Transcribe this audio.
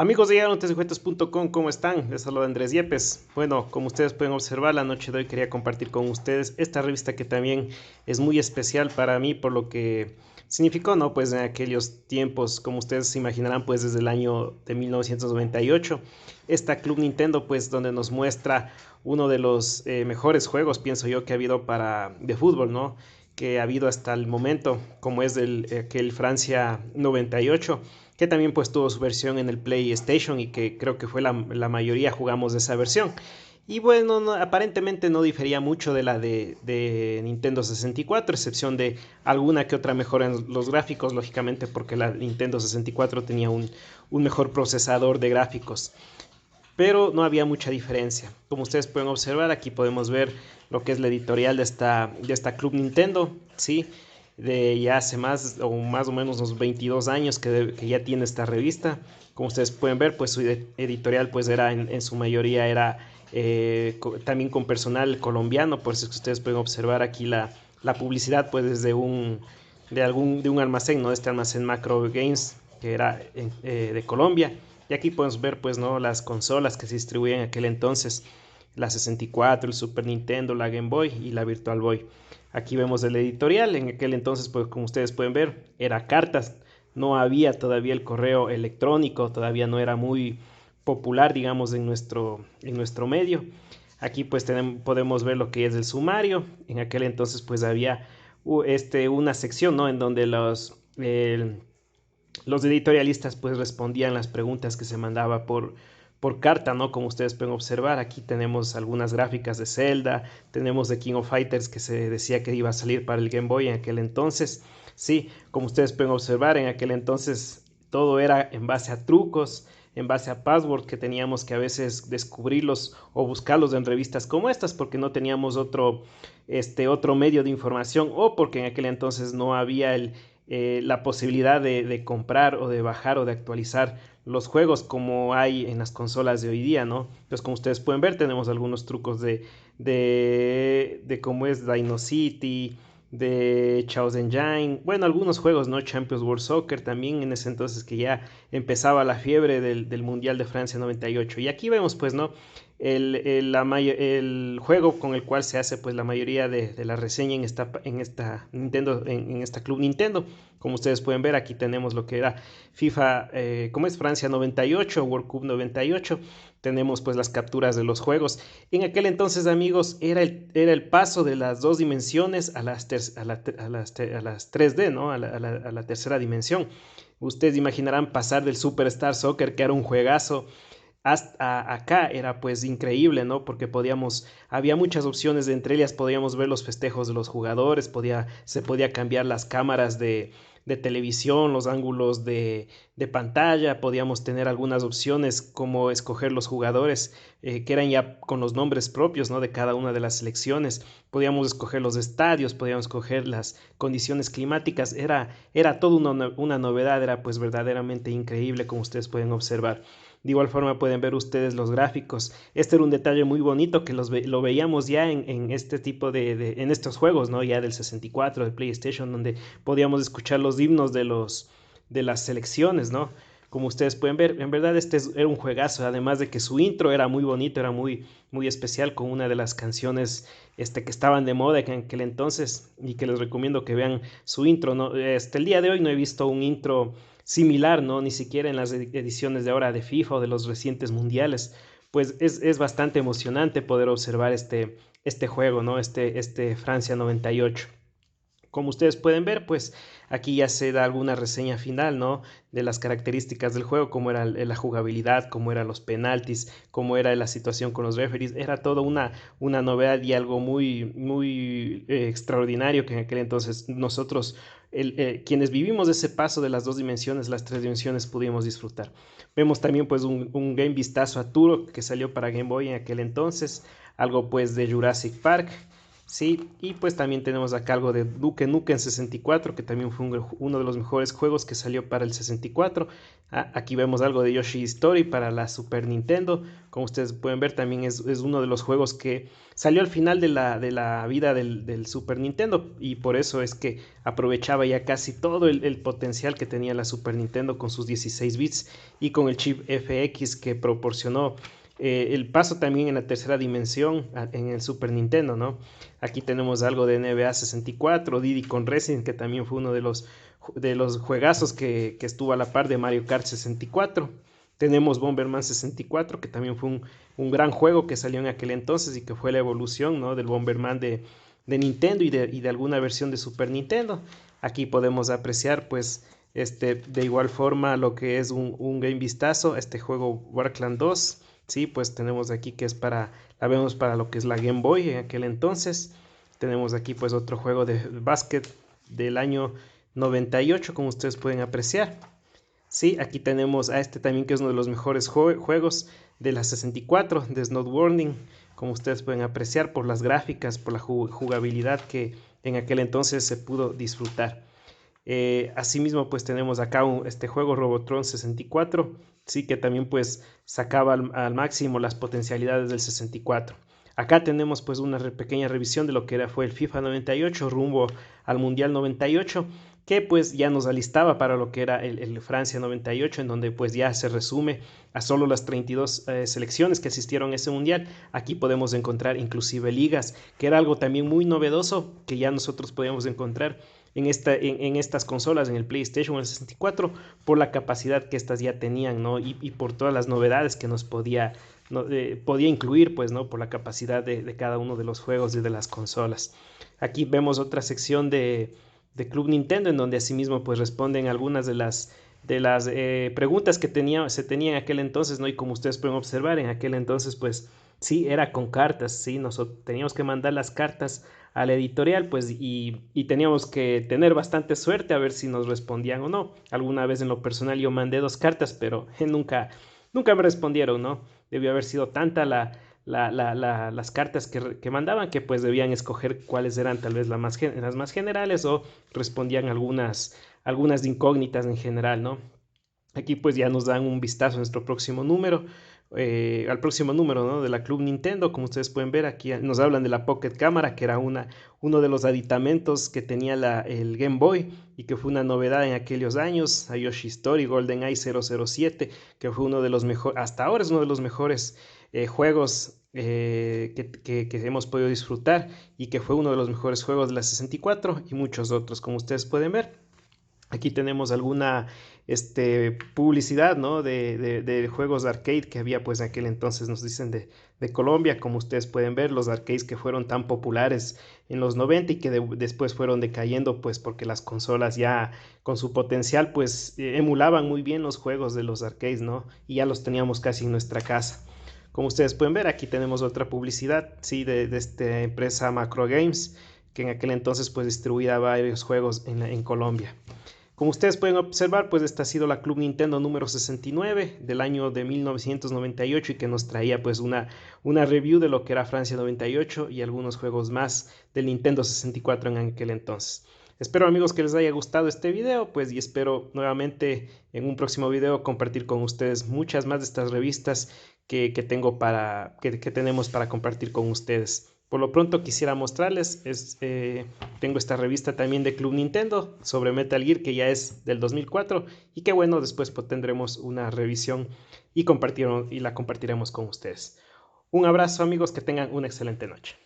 Amigos de GanoTesDejuegos.com, ¿cómo están? Les saluda Andrés Yepes. Bueno, como ustedes pueden observar, la noche de hoy quería compartir con ustedes esta revista que también es muy especial para mí por lo que significó, ¿no? Pues en aquellos tiempos, como ustedes se imaginarán, pues desde el año de 1998, esta Club Nintendo, pues donde nos muestra uno de los mejores juegos, pienso yo, que ha habido de fútbol, ¿no? Que ha habido hasta el momento, como es aquel Francia 98, que también pues tuvo su versión en el PlayStation y que creo que fue la mayoría jugamos de esa versión. Y bueno, aparentemente no difería mucho de la de Nintendo 64, excepción de alguna que otra mejora en los gráficos, lógicamente porque la Nintendo 64 tenía un mejor procesador de gráficos, pero no había mucha diferencia. Como ustedes pueden observar, aquí podemos ver lo que es la editorial de esta Club Nintendo, ¿sí? De ya hace más o menos unos 22 años que ya tiene esta revista. Como ustedes pueden ver, pues su editorial pues era en su mayoría era también con personal colombiano, por eso es que ustedes pueden observar aquí la publicidad pues desde de un almacén, ¿no? Este almacén Macro Games, que era de Colombia. Y aquí podemos ver pues no las consolas que se distribuían en aquel entonces, la 64, el Super Nintendo, la Game Boy y la Virtual Boy. Aquí vemos el editorial, en aquel entonces pues como ustedes pueden ver era cartas, no había todavía el correo electrónico, todavía no era muy popular digamos en nuestro medio. Aquí pues podemos ver lo que es el sumario, en aquel entonces pues había una sección, ¿no? En donde los editorialistas pues respondían las preguntas que se mandaba por carta, ¿no? Como ustedes pueden observar, aquí tenemos algunas gráficas de Zelda, tenemos de King of Fighters que se decía que iba a salir para el Game Boy en aquel entonces. Sí, como ustedes pueden observar, en aquel entonces todo era en base a trucos, en base a password que teníamos que a veces descubrirlos o buscarlos en revistas como estas porque no teníamos otro medio de información o porque en aquel entonces no había la posibilidad de comprar o de bajar o de actualizar los juegos como hay en las consolas de hoy día, ¿no? Entonces, como ustedes pueden ver, tenemos algunos trucos de cómo es Dino City, de Chaos Engine, bueno, algunos juegos, ¿no? Champions World Soccer también en ese entonces que ya empezaba la fiebre del Mundial de Francia 98. Y aquí vemos, pues, ¿no? El juego con el cual se hace pues la mayoría de la reseña en esta Nintendo, en esta Club Nintendo. Como ustedes pueden ver, aquí tenemos lo que era FIFA, como es Francia 98, World Cup 98. Tenemos pues las capturas de los juegos. En aquel entonces, amigos, era el paso de las dos dimensiones a las 3D, ¿no? A la tercera dimensión. Ustedes imaginarán pasar del Superstar Soccer, que era un juegazo, hasta acá era pues increíble, ¿no? Porque había muchas opciones, entre ellas podíamos ver los festejos de los jugadores, se podía cambiar las cámaras de televisión, los ángulos de pantalla, podíamos tener algunas opciones como escoger los jugadores que eran ya con los nombres propios, ¿no? De cada una de las selecciones, podíamos escoger los estadios, podíamos escoger las condiciones climáticas, era toda una novedad, era pues verdaderamente increíble como ustedes pueden observar. De igual forma pueden ver ustedes los gráficos. Este era un detalle muy bonito que lo veíamos ya en este tipo en estos juegos, ¿no? Ya del 64, de PlayStation, donde podíamos escuchar los himnos de las selecciones, ¿no? Como ustedes pueden ver, en verdad era un juegazo, además de que su intro era muy bonito, era muy especial con una de las canciones que estaban de moda en aquel entonces y que les recomiendo que vean su intro, ¿no? Hasta el día de hoy no he visto un intro similar, ¿no? Ni siquiera en las ediciones de ahora de FIFA o de los recientes mundiales. Pues es bastante emocionante poder observar este juego, ¿no? Este Francia 98. Como ustedes pueden ver, pues aquí ya se da alguna reseña final, ¿no? De las características del juego, cómo era la jugabilidad, cómo eran los penaltis, cómo era la situación con los referees. Era toda una novedad y algo muy extraordinario que en aquel entonces nosotros, quienes vivimos ese paso de las dos dimensiones, las tres dimensiones, pudimos disfrutar. Vemos también pues un game vistazo a Turok que salió para Game Boy en aquel entonces, algo pues de Jurassic Park. Sí, y pues también tenemos acá algo de Duke Nukem 64, que también fue uno de los mejores juegos que salió para el 64. Aquí vemos algo de Yoshi Story para la Super Nintendo. Como ustedes pueden ver, también es uno de los juegos que salió al final de la vida del Super Nintendo. Y por eso es que aprovechaba ya casi todo el potencial que tenía la Super Nintendo con sus 16 bits y con el chip FX que proporcionó el paso también en la tercera dimensión en el Super Nintendo, ¿no? Aquí tenemos algo de NBA 64, Diddy Kong Racing, que también fue uno de los juegazos que estuvo a la par de Mario Kart 64. Tenemos Bomberman 64, que también fue un gran juego que salió en aquel entonces y que fue la evolución, ¿no?, del Bomberman de Nintendo y de alguna versión de Super Nintendo. Aquí podemos apreciar, pues, de igual forma lo que es un game vistazo a este juego Warcland 2. Sí, pues tenemos aquí que es la vemos para lo que es la Game Boy en aquel entonces. Tenemos aquí pues otro juego de básquet del año 98, como ustedes pueden apreciar. Sí, aquí tenemos a este también que es uno de los mejores juegos de la 64, de Snowboarding, como ustedes pueden apreciar por las gráficas, por la jugabilidad que en aquel entonces se pudo disfrutar. Asimismo, pues tenemos acá este juego Robotron 64, sí, que también pues sacaba al máximo las potencialidades del 64. Acá tenemos pues una pequeña revisión de lo que fue el FIFA 98 rumbo al Mundial 98, que pues ya nos alistaba para lo que era el Francia 98, en donde pues ya se resume a solo las 32 selecciones que asistieron a ese mundial. Aquí podemos encontrar inclusive ligas, que era algo también muy novedoso que ya nosotros podíamos encontrar en estas consolas, en el PlayStation o el 64, por la capacidad que estas ya tenían, ¿no? Y por todas las novedades que nos podía incluir, pues, ¿no?, por la capacidad de cada uno de los juegos y de las consolas. Aquí vemos otra sección de Club Nintendo, en donde asimismo pues responden algunas de las preguntas que se tenían en aquel entonces, ¿no? Y como ustedes pueden observar, en aquel entonces pues sí, era con cartas, sí, nosotros teníamos que mandar las cartas a la editorial, pues, y teníamos que tener bastante suerte a ver si nos respondían o no. Alguna vez en lo personal yo mandé 2 cartas, pero nunca me respondieron, ¿no? Debió haber sido tanta las cartas que mandaban que pues debían escoger cuáles eran tal vez las más generales o respondían algunas de incógnitas en general, ¿no? Aquí pues ya nos dan un vistazo a nuestro próximo número, al próximo número, ¿no?, de la Club Nintendo. Como ustedes pueden ver, aquí nos hablan de la Pocket Cámara, que era uno de los aditamentos que tenía el Game Boy y que fue una novedad en aquellos años. A Yoshi Story, GoldenEye 007, que fue uno de los mejores, hasta ahora es uno de los mejores juegos que hemos podido disfrutar y que fue uno de los mejores juegos de la 64 y muchos otros, como ustedes pueden ver. Aquí tenemos alguna publicidad, ¿no?, de juegos de arcade que había pues en aquel entonces, nos dicen de Colombia. Como ustedes pueden ver, los arcades que fueron tan populares en los 90 y que después fueron decayendo pues porque las consolas ya con su potencial pues emulaban muy bien los juegos de los arcades, ¿no? Y ya los teníamos casi en nuestra casa. Como ustedes pueden ver, aquí tenemos otra publicidad, sí, de esta empresa Macro Games, que en aquel entonces pues distribuía varios juegos en Colombia. Como ustedes pueden observar, pues esta ha sido la Club Nintendo número 69 del año de 1998 y que nos traía pues una review de lo que era Francia 98 y algunos juegos más del Nintendo 64 en aquel entonces. Espero, amigos, que les haya gustado este video, pues, y espero nuevamente en un próximo video compartir con ustedes muchas más de estas revistas que tenemos para compartir con ustedes. Por lo pronto quisiera mostrarles, tengo esta revista también de Club Nintendo sobre Metal Gear, que ya es del 2004 y que bueno, después tendremos una revisión y la compartiremos con ustedes. Un abrazo, amigos, que tengan una excelente noche.